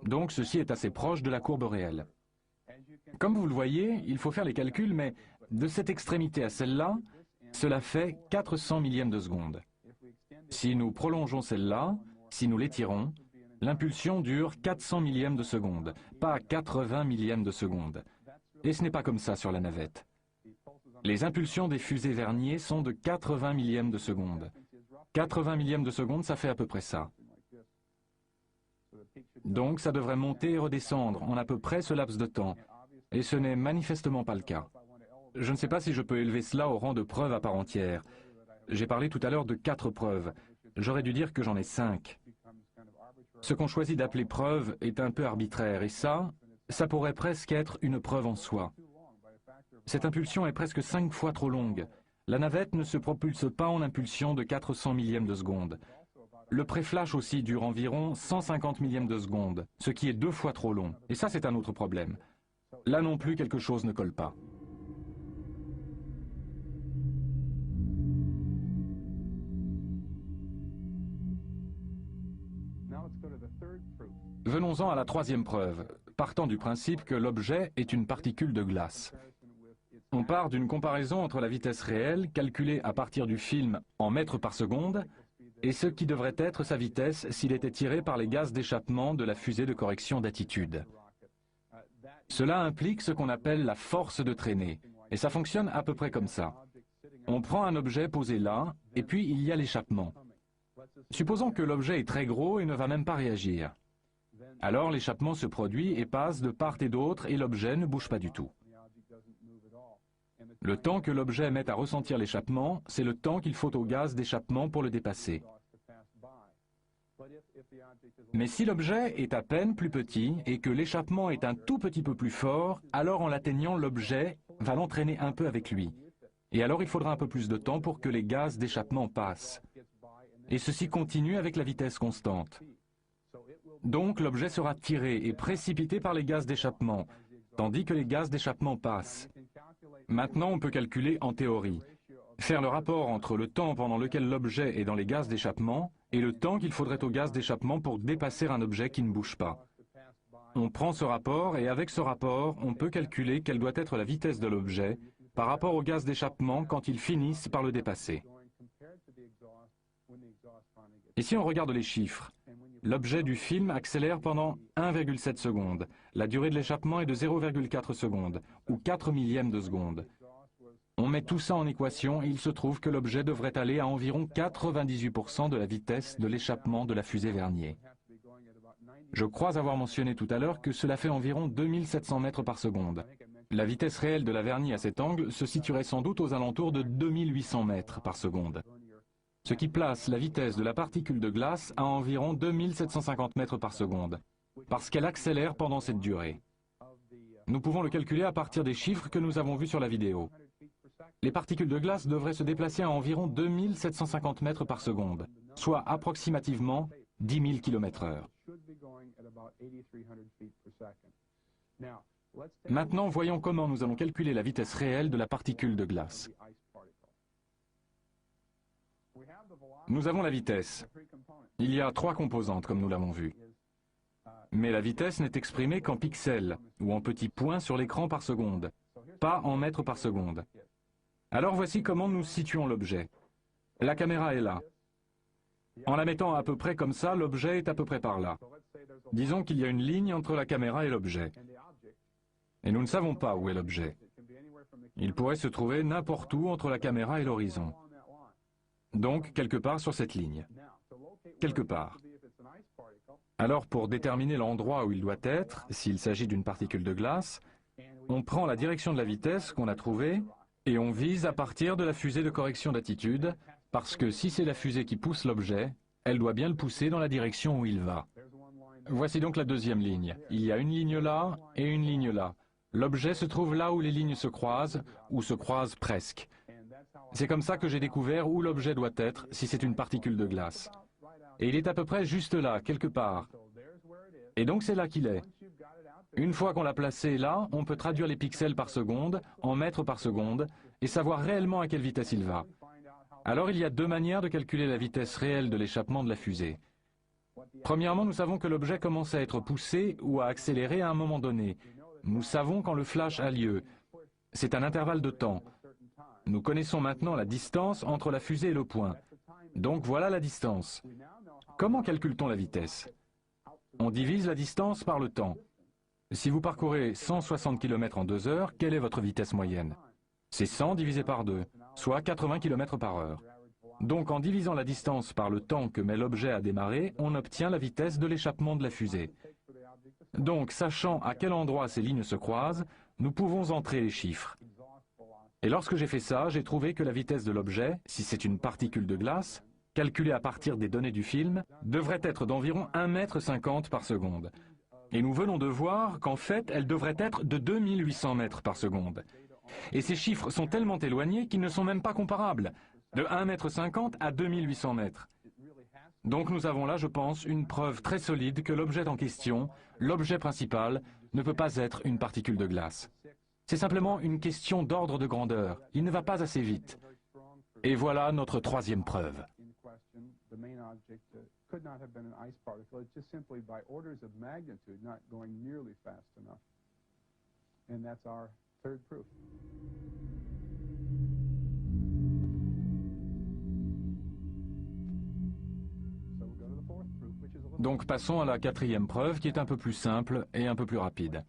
donc ceci est assez proche de la courbe réelle. Comme vous le voyez, il faut faire les calculs, mais de cette extrémité à celle-là, cela fait 400 millièmes de seconde. Si nous prolongeons celle-là, si nous l'étirons, l'impulsion dure 400 millièmes de seconde, pas 80 millièmes de seconde. Et ce n'est pas comme ça sur la navette. Les impulsions des fusées verniers sont de 80 millièmes de seconde. 80 millièmes de seconde, ça fait à peu près ça. Donc ça devrait monter et redescendre en à peu près ce laps de temps. Et ce n'est manifestement pas le cas. Je ne sais pas si je peux élever cela au rang de preuve à part entière. J'ai parlé tout à l'heure de 4 preuves. J'aurais dû dire que j'en ai 5. Ce qu'on choisit d'appeler preuve est un peu arbitraire, et ça pourrait presque être une preuve en soi. Cette impulsion est presque 5 fois trop longue. La navette ne se propulse pas en impulsion de 400 millièmes de seconde. Le pré-flash aussi dure environ 150 millièmes de seconde, ce qui est 2 fois trop long. Et ça, c'est un autre problème. Là non plus, quelque chose ne colle pas. Venons-en à la troisième preuve, partant du principe que l'objet est une particule de glace. On part d'une comparaison entre la vitesse réelle, calculée à partir du film en mètres par seconde, et ce qui devrait être sa vitesse s'il était tiré par les gaz d'échappement de la fusée de correction d'attitude. Cela implique ce qu'on appelle la force de traînée, et ça fonctionne à peu près comme ça. On prend un objet posé là, et puis il y a l'échappement. Supposons que l'objet est très gros et ne va même pas réagir. Alors l'échappement se produit et passe de part et d'autre et l'objet ne bouge pas du tout. Le temps que l'objet met à ressentir l'échappement, c'est le temps qu'il faut au gaz d'échappement pour le dépasser. Mais si l'objet est à peine plus petit et que l'échappement est un tout petit peu plus fort, alors en l'atteignant, l'objet va l'entraîner un peu avec lui. Et alors il faudra un peu plus de temps pour que les gaz d'échappement passent. Et ceci continue avec la vitesse constante. Donc l'objet sera tiré et précipité par les gaz d'échappement, tandis que les gaz d'échappement passent. Maintenant, on peut calculer en théorie, faire le rapport entre le temps pendant lequel l'objet est dans les gaz d'échappement et le temps qu'il faudrait au gaz d'échappement pour dépasser un objet qui ne bouge pas. On prend ce rapport et avec ce rapport, on peut calculer quelle doit être la vitesse de l'objet par rapport au gaz d'échappement quand ils finissent par le dépasser. Et si on regarde les chiffres, l'objet du film accélère pendant 1,7 secondes. La durée de l'échappement est de 0,4 secondes, ou 4 millièmes de seconde. On met tout ça en équation et il se trouve que l'objet devrait aller à environ 98% de la vitesse de l'échappement de la fusée Vernier. Je crois avoir mentionné tout à l'heure que cela fait environ 2700 mètres par seconde. La vitesse réelle de la vernie à cet angle se situerait sans doute aux alentours de 2800 mètres par seconde, ce qui place la vitesse de la particule de glace à environ 2750 mètres par seconde, parce qu'elle accélère pendant cette durée. Nous pouvons le calculer à partir des chiffres que nous avons vus sur la vidéo. Les particules de glace devraient se déplacer à environ 2750 mètres par seconde, soit approximativement 10 000 km/h. Maintenant, voyons comment nous allons calculer la vitesse réelle de la particule de glace. Nous avons la vitesse. Il y a 3 composantes, comme nous l'avons vu. Mais la vitesse n'est exprimée qu'en pixels, ou en petits points sur l'écran par seconde, pas en mètres par seconde. Alors voici comment nous situons l'objet. La caméra est là. En la mettant à peu près comme ça, l'objet est à peu près par là. Disons qu'il y a une ligne entre la caméra et l'objet. Et nous ne savons pas où est l'objet. Il pourrait se trouver n'importe où entre la caméra et l'horizon. Donc, quelque part sur cette ligne. Quelque part. Alors, pour déterminer l'endroit où il doit être, s'il s'agit d'une particule de glace, on prend la direction de la vitesse qu'on a trouvée et on vise à partir de la fusée de correction d'attitude, parce que si c'est la fusée qui pousse l'objet, elle doit bien le pousser dans la direction où il va. Voici donc la deuxième ligne. Il y a une ligne là et une ligne là. L'objet se trouve là où les lignes se croisent, ou se croisent presque. C'est comme ça que j'ai découvert où l'objet doit être si c'est une particule de glace. Et il est à peu près juste là, quelque part. Et donc c'est là qu'il est. Une fois qu'on l'a placé là, on peut traduire les pixels par seconde, en mètres par seconde, et savoir réellement à quelle vitesse il va. Alors il y a 2 manières de calculer la vitesse réelle de l'échappement de la fusée. Premièrement, nous savons que l'objet commence à être poussé ou à accélérer à un moment donné. Nous savons quand le flash a lieu. C'est un intervalle de temps. Nous connaissons maintenant la distance entre la fusée et le point. Donc voilà la distance. Comment calcule-t-on la vitesse? On divise la distance par le temps. Si vous parcourez 160 km en 2 heures, quelle est votre vitesse moyenne? C'est 100 divisé par 2, soit 80 km par heure. Donc en divisant la distance par le temps que met l'objet à démarrer, on obtient la vitesse de l'échappement de la fusée. Donc, sachant à quel endroit ces lignes se croisent, nous pouvons entrer les chiffres. Et lorsque j'ai fait ça, j'ai trouvé que la vitesse de l'objet, si c'est une particule de glace, calculée à partir des données du film, devrait être d'environ 1,50 m par seconde. Et nous venons de voir qu'en fait, elle devrait être de 2800 mètres par seconde. Et ces chiffres sont tellement éloignés qu'ils ne sont même pas comparables, de 1,50 m à 2800 mètres. Donc nous avons là, je pense, une preuve très solide que l'objet en question, l'objet principal, ne peut pas être une particule de glace. C'est simplement une question d'ordre de grandeur. Il ne va pas assez vite. Et voilà notre 3e preuve. Donc passons à la 4e preuve qui est un peu plus simple et un peu plus rapide.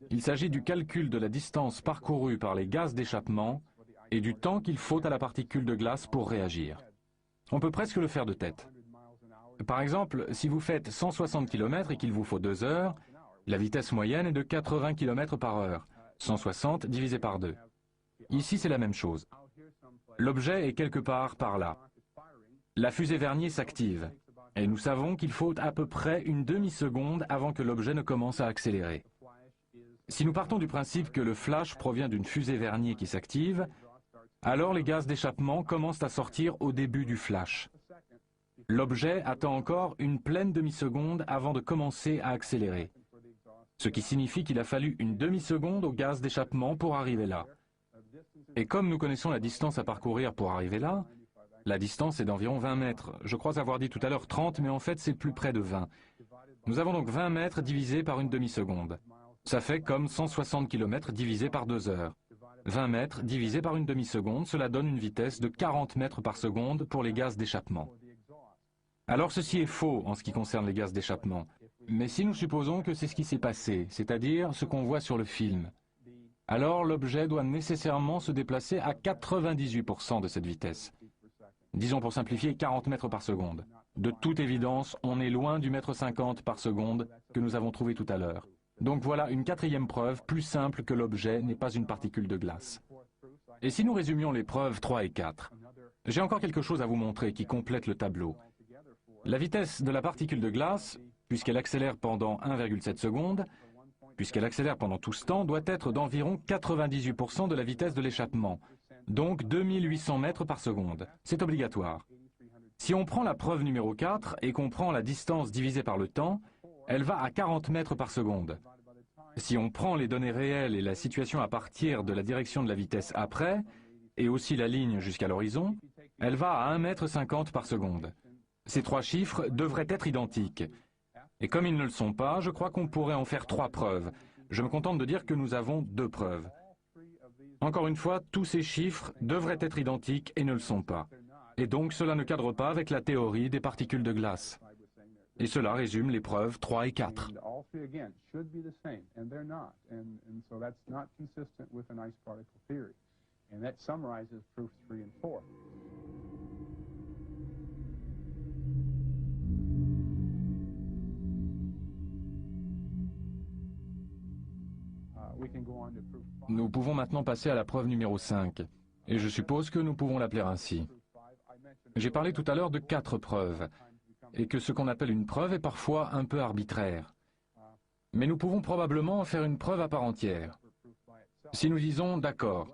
Il s'agit du calcul de la distance parcourue par les gaz d'échappement et du temps qu'il faut à la particule de glace pour réagir. On peut presque le faire de tête. Par exemple, si vous faites 160 km et qu'il vous faut 2 heures, la vitesse moyenne est de 80 km par heure, 160 divisé par 2. Ici, c'est la même chose. L'objet est quelque part par là. La fusée Vernier s'active. Et nous savons qu'il faut à peu près une demi-seconde avant que l'objet ne commence à accélérer. Si nous partons du principe que le flash provient d'une fusée Vernier qui s'active, alors les gaz d'échappement commencent à sortir au début du flash. L'objet attend encore une pleine demi-seconde avant de commencer à accélérer. Ce qui signifie qu'il a fallu une demi-seconde au gaz d'échappement pour arriver là. Et comme nous connaissons la distance à parcourir pour arriver là, la distance est d'environ 20 mètres. Je crois avoir dit tout à l'heure 30, mais en fait c'est plus près de 20. Nous avons donc 20 mètres divisé par une demi-seconde. Ça fait comme 160 km divisé par 2 heures. 20 mètres divisé par une demi-seconde, cela donne une vitesse de 40 mètres par seconde pour les gaz d'échappement. Alors ceci est faux en ce qui concerne les gaz d'échappement. Mais si nous supposons que c'est ce qui s'est passé, c'est-à-dire ce qu'on voit sur le film, alors l'objet doit nécessairement se déplacer à 98% de cette vitesse. Disons pour simplifier 40 mètres par seconde. De toute évidence, on est loin du mètre 50 par seconde que nous avons trouvé tout à l'heure. Donc voilà une quatrième preuve, plus simple que l'objet n'est pas une particule de glace. Et si nous résumions les preuves 3 et 4, j'ai encore quelque chose à vous montrer qui complète le tableau. La vitesse de la particule de glace, puisqu'elle accélère pendant 1,7 secondes, puisqu'elle accélère pendant tout ce temps, doit être d'environ 98% de la vitesse de l'échappement, donc 2800 mètres par seconde. C'est obligatoire. Si on prend la preuve numéro 4 et qu'on prend la distance divisée par le temps, elle va à 40 mètres par seconde. Si on prend les données réelles et la situation à partir de la direction de la vitesse après, et aussi la ligne jusqu'à l'horizon, elle va à 1,50 m par seconde. Ces trois chiffres devraient être identiques. Et comme ils ne le sont pas, je crois qu'on pourrait en faire 3 preuves. Je me contente de dire que nous avons 2 preuves. Encore une fois, tous ces chiffres devraient être identiques et ne le sont pas. Et donc cela ne cadre pas avec la théorie des particules de glace. Et cela résume les preuves 3 et 4. Nous pouvons maintenant passer à la preuve numéro 5, et je suppose que nous pouvons l'appeler ainsi. J'ai parlé tout à l'heure de 4 preuves, et que ce qu'on appelle une preuve est parfois un peu arbitraire. Mais nous pouvons probablement en faire une preuve à part entière. Si nous disons, d'accord,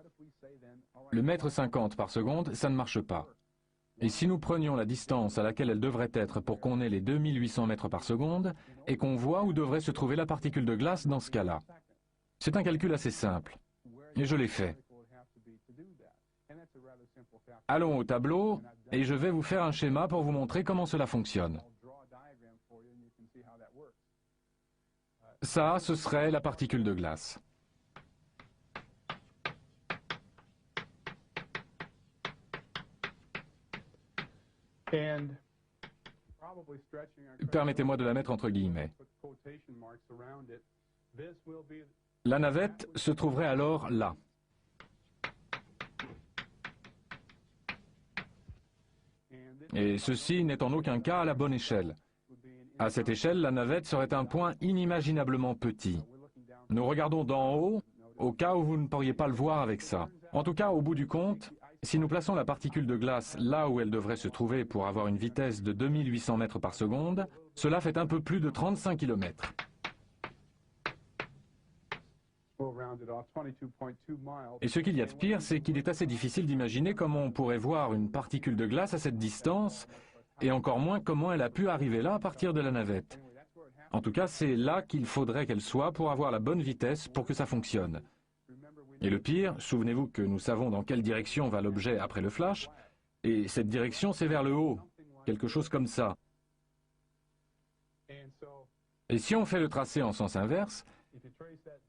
le mètre 50 par seconde, ça ne marche pas. Et si nous prenions la distance à laquelle elle devrait être pour qu'on ait les 2800 mètres par seconde, et qu'on voit où devrait se trouver la particule de glace dans ce cas-là. C'est un calcul assez simple, et je l'ai fait. Allons au tableau, et je vais vous faire un schéma pour vous montrer comment cela fonctionne. Ça, ce serait la particule de glace. Permettez-moi de la mettre entre guillemets. La navette se trouverait alors là. Et ceci n'est en aucun cas à la bonne échelle. À cette échelle, la navette serait un point inimaginablement petit. Nous regardons d'en haut, au cas où vous ne pourriez pas le voir avec ça. En tout cas, au bout du compte, si nous plaçons la particule de glace là où elle devrait se trouver pour avoir une vitesse de 2800 mètres par seconde, cela fait un peu plus de 35 km. Et ce qu'il y a de pire, c'est qu'il est assez difficile d'imaginer comment on pourrait voir une particule de glace à cette distance, et encore moins comment elle a pu arriver là à partir de la navette. En tout cas, c'est là qu'il faudrait qu'elle soit pour avoir la bonne vitesse pour que ça fonctionne. Et le pire, souvenez-vous que nous savons dans quelle direction va l'objet après le flash, et cette direction c'est vers le haut, quelque chose comme ça. Et si on fait le tracé en sens inverse,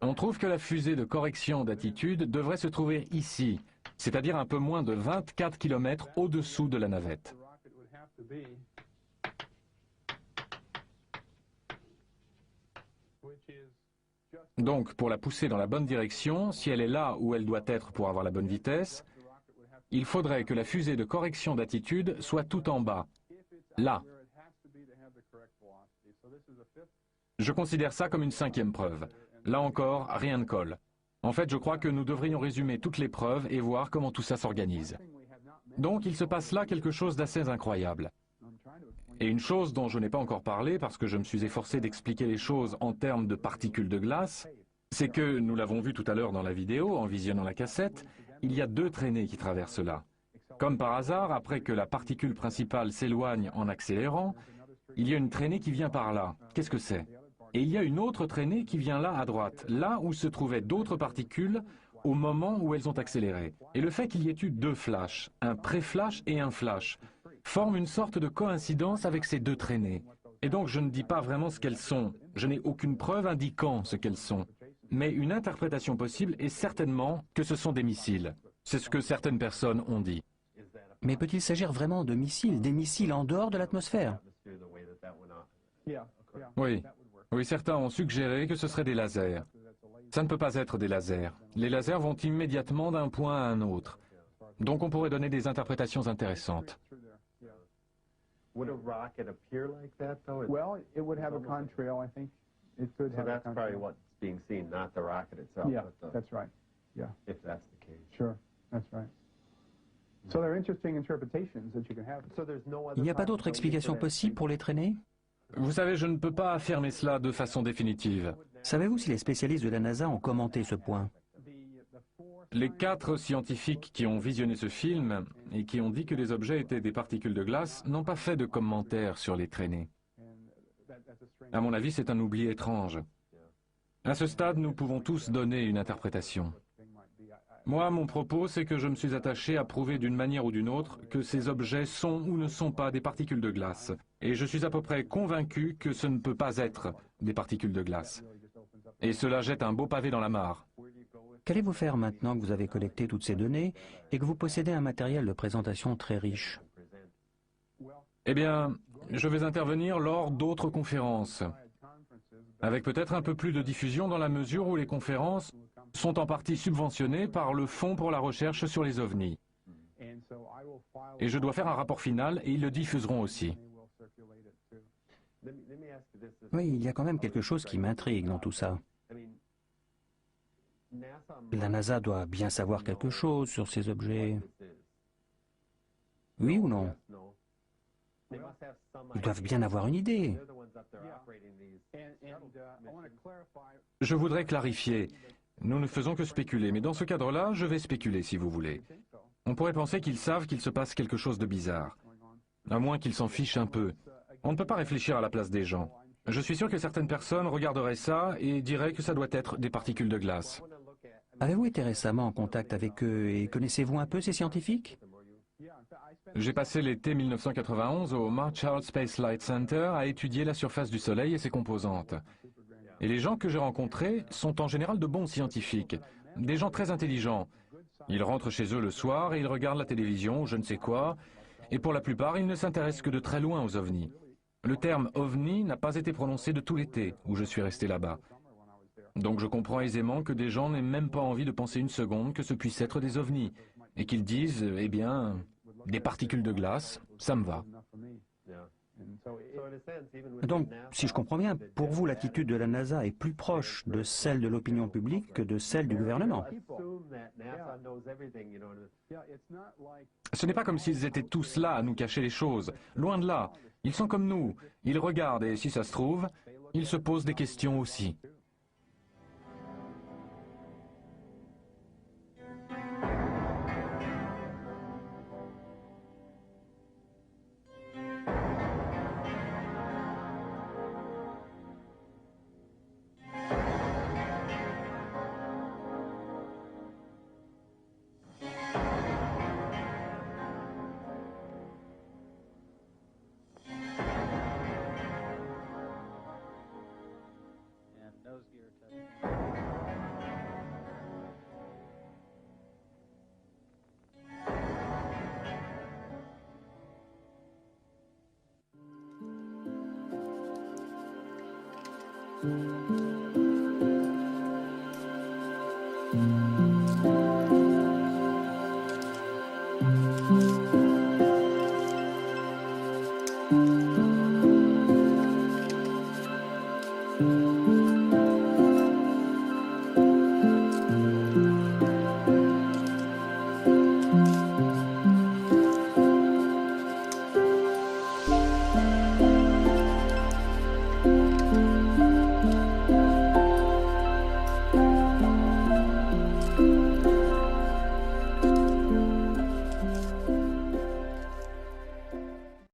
on trouve que la fusée de correction d'attitude devrait se trouver ici, c'est-à-dire un peu moins de 24 km au-dessous de la navette. Donc, pour la pousser dans la bonne direction, si elle est là où elle doit être pour avoir la bonne vitesse, il faudrait que la fusée de correction d'attitude soit tout en bas, là. Je considère ça comme une 5e preuve. Là encore, rien ne colle. En fait, je crois que nous devrions résumer toutes les preuves et voir comment tout ça s'organise. Donc, il se passe là quelque chose d'assez incroyable. Et une chose dont je n'ai pas encore parlé, parce que je me suis efforcé d'expliquer les choses en termes de particules de glace, c'est que, nous l'avons vu tout à l'heure dans la vidéo, en visionnant la cassette, il y a 2 traînées qui traversent là. Comme par hasard, après que la particule principale s'éloigne en accélérant, il y a une traînée qui vient par là. Qu'est-ce que c'est ? Et il y a une autre traînée qui vient là à droite, là où se trouvaient d'autres particules au moment où elles ont accéléré. Et le fait qu'il y ait eu 2 flashs, un pré-flash et un flash, forme une sorte de coïncidence avec ces 2 traînées. Et donc je ne dis pas vraiment ce qu'elles sont, je n'ai aucune preuve indiquant ce qu'elles sont. Mais une interprétation possible est certainement que ce sont des missiles. C'est ce que certaines personnes ont dit. Mais peut-il s'agir vraiment de missiles, des missiles en dehors de l'atmosphère? Oui. Oui, certains ont suggéré que ce seraient des lasers. Ça ne peut pas être des lasers. Les lasers vont immédiatement d'un point à un autre. Donc on pourrait donner des interprétations intéressantes. Would a rocket appear like that, though? Well, it would have a contrail, I think. It could So have a that's contrail. probably what's being seen, not the rocket itself. Yeah, but that's right. Yeah, if that's the case. sure, that's right. So there are interesting interpretations that you can have. So there's no other Il n'y a pas d'autre explication possible pour les traînées? Vous savez, je ne peux pas affirmer cela de façon définitive. Savez-vous si les spécialistes de la NASA ont commenté ce point? Les 4 scientifiques qui ont visionné ce film et qui ont dit que les objets étaient des particules de glace n'ont pas fait de commentaires sur les traînées. À mon avis, c'est un oubli étrange. À ce stade, nous pouvons tous donner une interprétation. Moi, mon propos, c'est que je me suis attaché à prouver d'une manière ou d'une autre que ces objets sont ou ne sont pas des particules de glace. Et je suis à peu près convaincu que ce ne peut pas être des particules de glace. Et cela jette un beau pavé dans la mare. Qu'allez-vous faire maintenant que vous avez collecté toutes ces données et que vous possédez un matériel de présentation très riche? Eh bien, je vais intervenir lors d'autres conférences, avec peut-être un peu plus de diffusion dans la mesure où les conférences sont en partie subventionnées par le Fonds pour la recherche sur les ovnis. Et je dois faire un rapport final et ils le diffuseront aussi. Oui, il y a quand même quelque chose qui m'intrigue dans tout ça. La NASA doit bien savoir quelque chose sur ces objets. Oui ou non? Ils doivent bien avoir une idée. Je voudrais clarifier. Nous ne faisons que spéculer, mais dans ce cadre-là, je vais spéculer si vous voulez. On pourrait penser qu'ils savent qu'il se passe quelque chose de bizarre. À moins qu'ils s'en fichent un peu. On ne peut pas réfléchir à la place des gens. Je suis sûr que certaines personnes regarderaient ça et diraient que ça doit être des particules de glace. Avez-vous été récemment en contact avec eux et connaissez-vous un peu ces scientifiques? J'ai passé l'été 1991 au Marshall Space Flight Center à étudier la surface du Soleil et ses composantes. Et les gens que j'ai rencontrés sont en général de bons scientifiques, des gens très intelligents. Ils rentrent chez eux le soir et ils regardent la télévision, je ne sais quoi, et pour la plupart, ils ne s'intéressent que de très loin aux ovnis. Le terme ovni n'a pas été prononcé de tout l'été où je suis resté là-bas. Donc je comprends aisément que des gens n'aient même pas envie de penser une seconde que ce puisse être des ovnis, et qu'ils disent, eh bien, des particules de glace, ça me va. Donc, si je comprends bien, pour vous, l'attitude de la NASA est plus proche de celle de l'opinion publique que de celle du gouvernement. Ce n'est pas comme s'ils étaient tous là à nous cacher les choses. Loin de là. Ils sont comme nous. Ils regardent et si ça se trouve, ils se posent des questions aussi. Thank you.